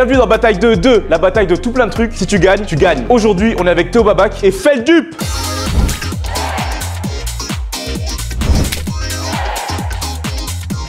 Bienvenue dans Bataille 2, la bataille de tout plein de trucs. Si tu gagnes, tu gagnes. Aujourd'hui, on est avec Théo Babac et Feldup.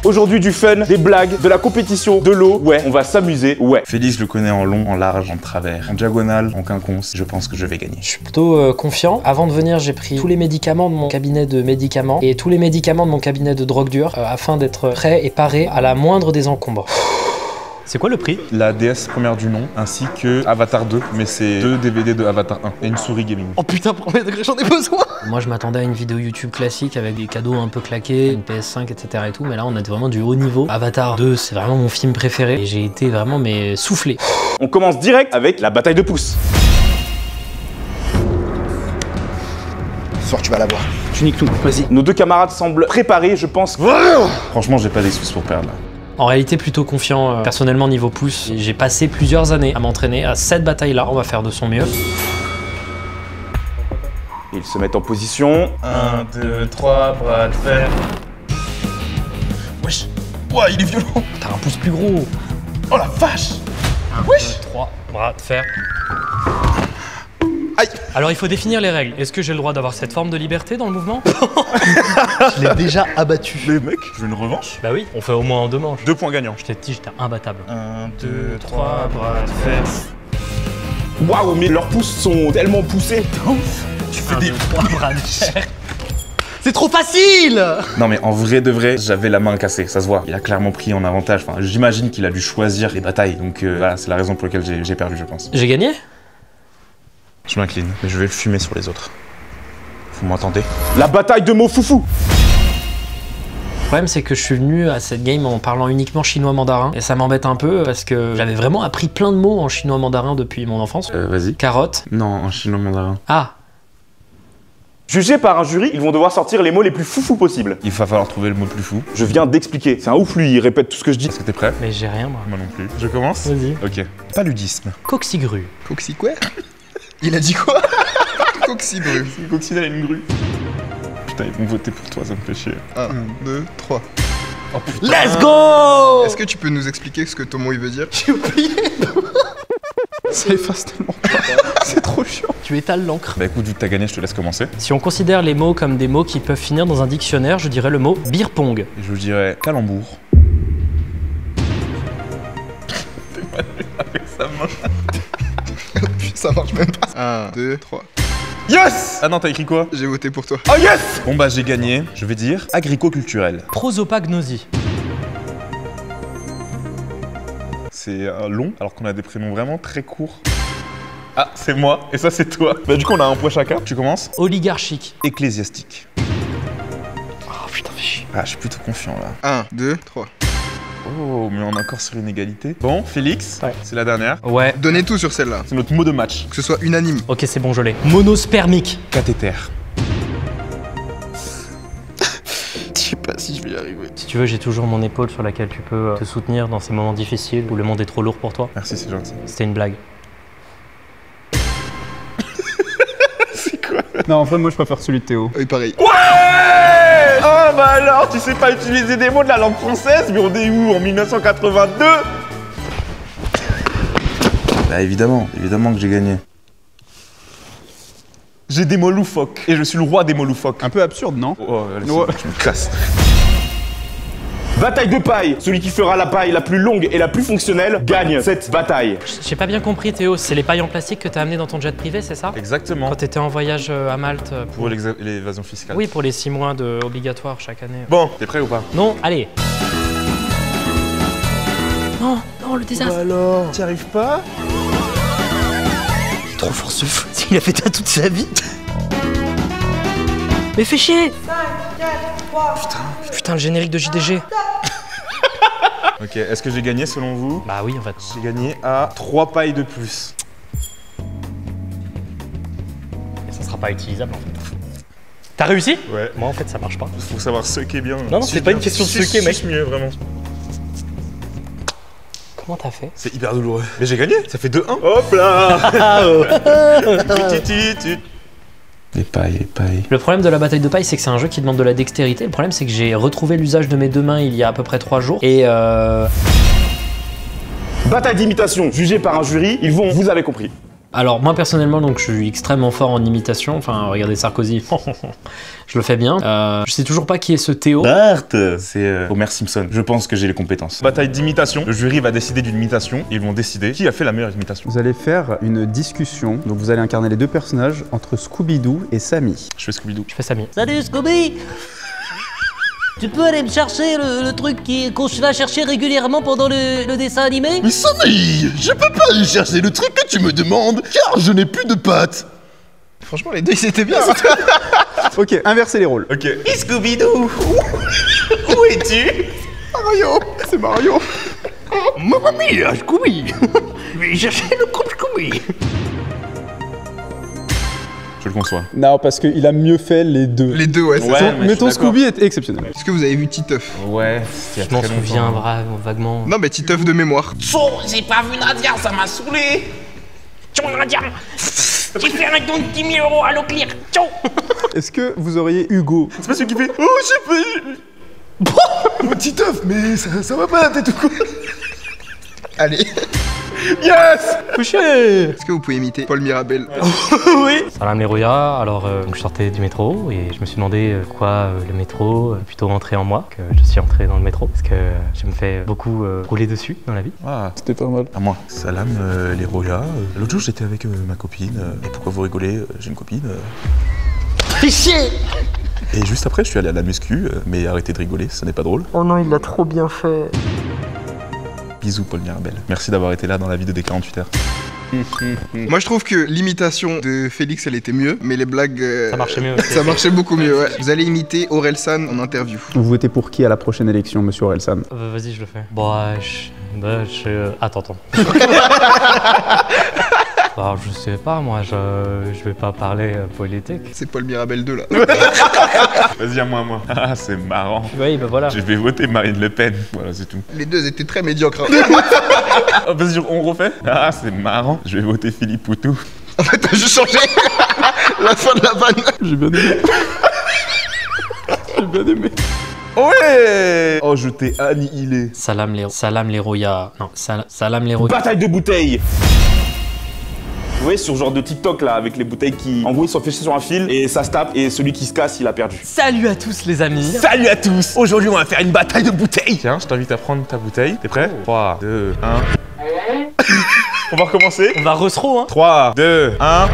Aujourd'hui, du fun, des blagues, de la compétition, de l'eau. Ouais, on va s'amuser, ouais. Félix, je le connais en long, en large, en travers, en diagonale, en quinconce. Je pense que je vais gagner. Je suis plutôt confiant. Avant de venir, j'ai pris tous les médicaments de mon cabinet de médicaments et tous les médicaments de mon cabinet de drogue dure afin d'être prêt et paré à la moindre des encombres. C'est quoi le prix? La déesse première du nom, ainsi que Avatar 2, mais c'est 2 DVD de Avatar 1 et une souris gaming. Oh putain, premier degré, j'en ai besoin! Moi, je m'attendais à une vidéo YouTube classique avec des cadeaux un peu claqués, une PS5, etc. et tout, mais là, on a vraiment du haut niveau. Avatar 2, c'est vraiment mon film préféré et j'ai été vraiment soufflé. On commence direct avec la bataille de pouces. Ce soir, tu vas l'avoir. Tu niques tout, vas-y. Nos deux camarades semblent préparés, je pense. Franchement, j'ai pas d'excuses pour perdre là. En réalité, plutôt confiant personnellement niveau pouce. J'ai passé plusieurs années à m'entraîner à cette bataille-là. On va faire de son mieux. Ils se mettent en position. 1, 2, 3, bras de fer. Wesh! Ouah, il est violent! T'as un pouce plus gros. Oh la vache! 1, 2, 3, bras de fer. Aïe! Alors il faut définir les règles. Est-ce que j'ai le droit d'avoir cette forme de liberté dans le mouvement? Je l'ai déjà abattu. Les mecs, je veux une revanche. Bah oui, on fait au moins en 2 manches. 2 points gagnants. Je t'ai dit, j'étais imbattable. 1, 2, 3, bras de fer. Waouh, mais leurs pouces sont tellement poussés. Tu fais 1, des 2, 3, bras de fer. C'est trop facile! Non mais en vrai de vrai, j'avais la main cassée, ça se voit. Il a clairement pris en avantage. Enfin, j'imagine qu'il a dû choisir les batailles. Donc voilà, c'est la raison pour laquelle j'ai perdu, je pense. J'ai gagné? Je m'incline, mais je vais le fumer sur les autres. Vous m'entendez? La bataille de mots foufou. Le problème, c'est que je suis venu à cette game en parlant uniquement chinois-mandarin. Et ça m'embête un peu parce que j'avais vraiment appris plein de mots en chinois-mandarin depuis mon enfance. Vas-y. Carotte. Non, en chinois mandarin. Ah. Jugés par un jury, ils vont devoir sortir les mots les plus foufous possibles. Il va falloir trouver le mot le plus fou. Je viens d'expliquer. C'est un ouf, lui, il répète tout ce que je dis. Est-ce que t'es prêt? Mais j'ai rien, moi. Moi non plus. Je commence? Vas-y. Ok. Paludisme. Coxigru. Coxy quoi? Il a dit quoi? Coxy bru. Une coccinelle et une grue. Putain, ils vont voter pour toi, ça me fait chier. 1, 2, 3. Oh putain. Let's go! Est-ce que tu peux nous expliquer ce que ton mot il veut dire? J'ai oublié! Ça efface tellement pas. C'est trop chiant. Tu étales l'encre. Bah écoute, vu que t'as gagné, je te laisse commencer. Si on considère les mots comme des mots qui peuvent finir dans un dictionnaire, je dirais le mot beer pong. Et je vous dirais calembour. T'es mal avec sa main. Ça marche même pas. 1, 2, 3. Yes! Ah non, t'as écrit quoi? J'ai voté pour toi. Oh yes! Bon bah j'ai gagné. Je vais dire agrico-culturel. Prosopagnosie. C'est long, alors qu'on a des prénoms vraiment très courts. Ah, c'est moi, et ça c'est toi. Bah du coup, on a un point chacun. Tu commences? Oligarchique. Ecclésiastique. Oh putain, fais chier. Ah, je suis plutôt confiant là. 1, 2, 3. Oh, mais on est encore sur une égalité. Bon, Félix, Ouais. c'est la dernière. Ouais. Donnez tout sur celle-là. C'est notre mot de match. Que ce soit unanime. Ok, c'est bon, je l'ai. Monospermique. Cathéter. Je sais pas si je vais y arriver. Si tu veux, j'ai toujours mon épaule sur laquelle tu peux te soutenir dans ces moments difficiles où le monde est trop lourd pour toi. Merci, c'est gentil. C'était une blague. C'est quoi? Non, en fait, moi je préfère celui de Théo. Oui, pareil. Ouais! Oh bah alors, tu sais pas utiliser des mots de la langue française, mais on est où? En 1982? Bah évidemment que j'ai gagné. J'ai des mots loufoques, et je suis le roi des mots loufoques. Un peu absurde, non? Oh, allez, Ouais. je me casse. Bataille de paille. Celui qui fera la paille la plus longue et la plus fonctionnelle gagne cette bataille. J'ai pas bien compris, Théo. C'est les pailles en plastique que t'as amené dans ton jet privé, c'est ça? Exactement. Quand t'étais en voyage à Malte. Pour l'évasion fiscale. Oui, pour les 6 mois obligatoires chaque année. Bon, t'es prêt ou pas? Non, allez. Non, non, le désastre. Alors, t'y arrives pas? Trop fort ce fou. Il a fait ça toute sa vie. Mais fais chier. Putain, le générique de JDG. Ok, est-ce que j'ai gagné selon vous? Bah oui, en fait. J'ai gagné à 3 pailles de plus. Ça sera pas utilisable en fait. T'as réussi? Ouais. Moi en fait ça marche pas. Faut savoir sucker bien. Non, c'est pas une question de sucker, mec. C'est mieux, vraiment. Comment t'as fait? C'est hyper douloureux. Mais j'ai gagné, ça fait 2-1. Hop là! Les pailles. Le problème de la bataille de paille, c'est que c'est un jeu qui demande de la dextérité. Le problème, c'est que j'ai retrouvé l'usage de mes 2 mains il y a à peu près 3 jours. Et Bataille d'imitation, jugée par un jury, ils vont, vous avez compris. Alors moi personnellement donc je suis extrêmement fort en imitation, enfin regardez Sarkozy, je le fais bien. Je sais toujours pas qui est ce Théo. Bart, c'est Homer Simpson. Je pense que j'ai les compétences. Bataille d'imitation, le jury va décider d'une imitation, ils vont décider qui a fait la meilleure imitation. Vous allez faire une discussion, donc vous allez incarner les deux personnages entre Scooby-Doo et Sammy. Je fais Scooby-Doo. Je fais Samy. Salut Scooby. Tu peux aller me chercher le truc qu'on va chercher régulièrement pendant le dessin animé? Mais Sammy, je peux pas aller chercher le truc que tu me demandes, car je n'ai plus de pattes. Franchement, les deux, ils étaient bien. Ok, inversez les rôles. Ok. Scooby-Doo, où es-tu? Mario, c'est Mario. Mamma mia, Scooby. Je vais chercher le coupe Scooby. Je le conçois. Non, parce qu'il a mieux fait les deux. Les deux, ouais, c'est Ouais, ça. mais Mais ton je suis d'accord. Scooby est exceptionnel. Est-ce que vous avez vu Titeuf? Ouais, Je m'en souviens vaguement. Non, mais Titeuf de mémoire. Tcho, j'ai pas vu Nadia, ça m'a saoulé. Tcho, Nadia. J'ai fait avec ton 10 000 € à Leclerc. Tcho. Est-ce que vous auriez Hugo? C'est pas celui qui fait oh, j'ai pas. Oh, Titeuf, mais ça va pas, t'es tout con. Allez. Yes. Couché. Est-ce que vous pouvez imiter Paul Mirabel? Salam les Roya, alors je sortais du métro et je me suis demandé pourquoi le métro plutôt rentré en moi, que je suis entré dans le métro, parce que je me fais beaucoup rouler dessus dans la vie. Ah, C'était pas mal. à moi. Salam, les Roya. L'autre jour, j'étais avec ma copine. Et pourquoi vous rigolez? J'ai une copine. Fichier. Et juste après, je suis allé à la muscu. Mais arrêtez de rigoler, ce n'est pas drôle. Oh non, il l'a trop bien fait. Bisous, Paul Mirabel. Merci d'avoir été là dans la vidéo des 48 heures. Moi, je trouve que l'imitation de Félix, elle était mieux, mais les blagues. Ça marchait mieux aussi. Ça marchait beaucoup mieux, ouais. Vous allez imiter Orelsan en interview. Vous votez pour qui à la prochaine élection, monsieur Orelsan? Vas-y, je le fais. Attends. Alors, je sais pas, moi, je vais pas parler politique. C'est Paul Mirabel 2 là. Vas-y, à moi. Ah, c'est marrant. Oui, bah voilà. Je vais voter Marine Le Pen. Voilà, c'est tout. Les deux étaient très médiocres. Hein. Oh, vas-y, on refait. Ah, c'est marrant. Je vais voter Philippe Poutou. En fait, t'as juste changé la fin de la vanne. J'ai bien aimé. J'ai bien aimé. Ouais. Oh, je t'ai annihilé. Salam les Roya. Non, salam les Roya. Bataille de bouteilles. Vous voyez sur genre de TikTok là avec les bouteilles qui en gros ils sont fléchés sur un fil et ça se tape et celui qui se casse il a perdu. Salut à tous les amis. Salut à tous. Aujourd'hui on va faire une bataille de bouteilles. Tiens, je t'invite à prendre ta bouteille. T'es prêt? 3, 2, 1. On va recommencer. On va re-throw, hein. 3, 2, 1.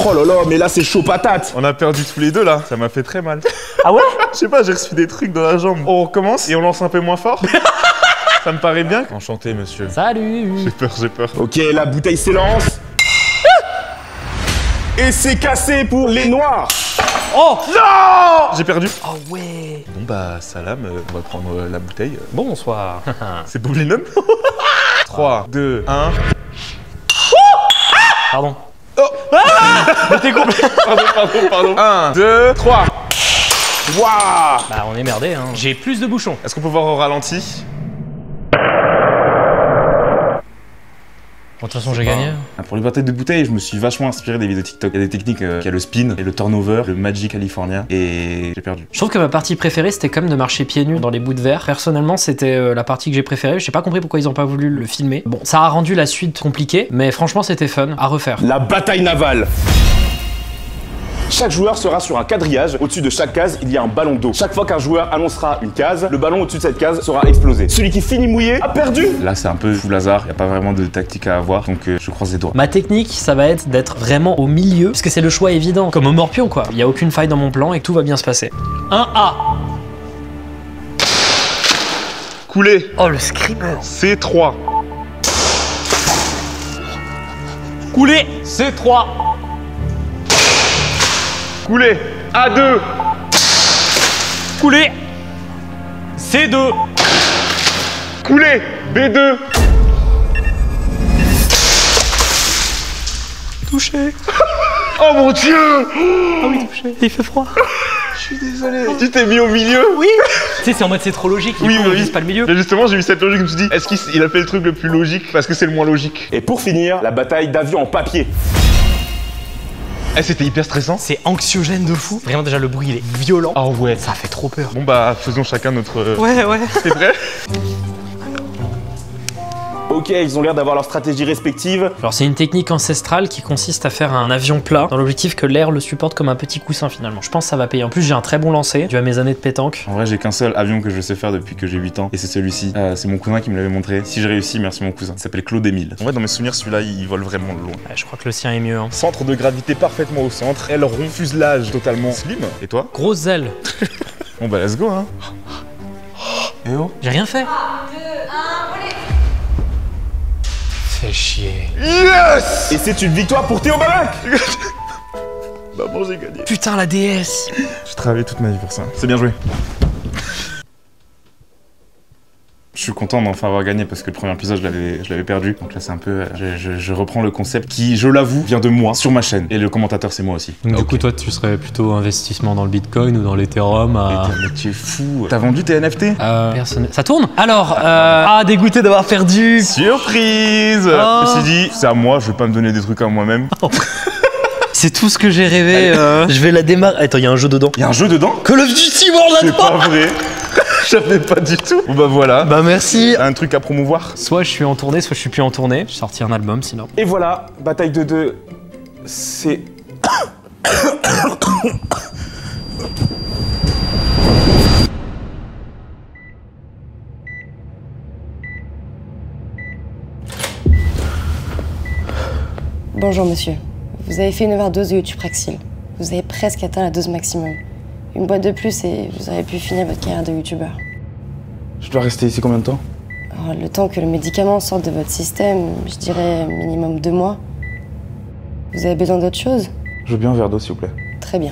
Oh là là mais là c'est chaud patate. On a perdu tous les deux là. Ça m'a fait très mal. Ah ouais? Je sais pas, j'ai reçu des trucs dans la jambe. On recommence et on lance un peu moins fort. Ça me paraît bien. Enchanté, monsieur. Salut. J'ai peur. Ok la bouteille s'élance. Et c'est cassé pour les noirs. Oh Non. J'ai perdu. Oh ouais. Bon bah, salam, on va prendre la bouteille. Bonsoir. C'est Boulinum. 3, 2, 1. Pardon. Pardon. 1, 2, 3. Waouh. Bah on est merdé, hein. J'ai plus de bouchons. Est-ce qu'on peut voir au ralenti? Bon, de toute façon, j'ai gagné. Pour les batailles de bouteilles, je me suis vachement inspiré des vidéos TikTok. Il y a des techniques, il y a le spin, et le turnover, le Magic californien, et j'ai perdu. Je trouve que ma partie préférée, c'était quand même de marcher pieds nus dans les bouts de verre. Personnellement, c'était la partie que j'ai préférée. J'ai pas compris pourquoi ils ont pas voulu le filmer. Bon, ça a rendu la suite compliquée, mais franchement, c'était fun à refaire. La bataille navale. Chaque joueur sera sur un quadrillage. Au-dessus de chaque case, il y a un ballon d'eau. Chaque fois qu'un joueur annoncera une case, le ballon au-dessus de cette case sera explosé. Celui qui finit mouillé a perdu. Là, c'est un peu full hasard, il n'y a pas vraiment de tactique à avoir, donc je croise les doigts. Ma technique, ça va être d'être vraiment au milieu, parce que c'est le choix évident. Comme au Morpion, quoi. Il y a aucune faille dans mon plan et tout va bien se passer. 1A. Coulé. Oh, le screamer. C3. Coulé. C3. Coulé. A2. Coulé. C2. Coulé. B2. Touché. Oh mon dieu. Ah oui, touché. Il fait froid. Tu t'es mis au milieu. Oui. Tu sais, c'est en mode c'est trop logique. Oui, on oui. vise pas le milieu. Mais justement, j'ai eu cette logique, je me suis dit, est-ce qu'il a fait le truc le plus logique parce que c'est le moins logique. Et pour finir, la bataille d'avion en papier. Eh, c'était hyper stressant. C'est anxiogène de fou. Vraiment, déjà, le bruit, il est violent. Oh ouais. Ça fait trop peur. Bon bah, faisons chacun notre... Ouais. T'es prêt? Ok, ils ont l'air d'avoir leur stratégie respective. Alors c'est une technique ancestrale qui consiste à faire un avion plat dans l'objectif que l'air le supporte comme un petit coussin finalement. Je pense que ça va payer. En plus j'ai un très bon lancer dû à mes années de pétanque. En vrai, j'ai qu'un seul avion que je sais faire depuis que j'ai 8 ans et c'est celui-ci. C'est mon cousin qui me l'avait montré. Si j'ai réussi, merci mon cousin. Il s'appelle Claude Émile. En vrai, dans mes souvenirs, celui-là, il vole vraiment loin. Ouais, je crois que le sien est mieux. Hein. Centre de gravité parfaitement au centre, aileron, fuselage totalement slim. Et toi? Grosse aile. Bon bah let's go hein. Eh oh. J'ai rien fait. 3, 2, 1, roulez. Fais chier. Yes! Et c'est une victoire pour Théo Balak. Maman, j'ai gagné. Putain la DS. J'ai travaillé toute ma vie pour ça. C'est bien joué. Je suis content d'enfin avoir gagné parce que le premier épisode je l'avais perdu. Donc là c'est un peu... Je reprends le concept qui, je l'avoue, vient de moi sur ma chaîne. Et le commentateur c'est moi aussi. Donc du coup toi tu serais plutôt investissement dans le Bitcoin ou dans l'Ethereum Mais tu es fou. T'as vendu tes NFT? Personne... Ça tourne? Alors, dégoûté d'avoir perdu. Surprise! Je me suis dit, c'est à moi, je vais pas me donner des trucs à moi-même. C'est tout ce que j'ai rêvé. Je vais la démarrer. Attends, il y a un jeu dedans. Il y a un jeu dedans? Call of Duty World C'est pas vrai. J'avais pas du tout. Bon bah voilà. Bah merci. Un truc à promouvoir? Soit je suis en tournée, soit je suis plus en tournée. Je sortis un album sinon. Et voilà, bataille de 2. C'est... Bonjour monsieur. Vous avez fait une overdose de Yutupraxil. Vous avez presque atteint la dose maximum. Une boîte de plus et vous aurez pu finir votre carrière de youtubeur. Je dois rester ici combien de temps? Alors, le temps que le médicament sorte de votre système, je dirais minimum 2 mois. Vous avez besoin d'autre chose? Je veux bien un verre d'eau s'il vous plaît. Très bien.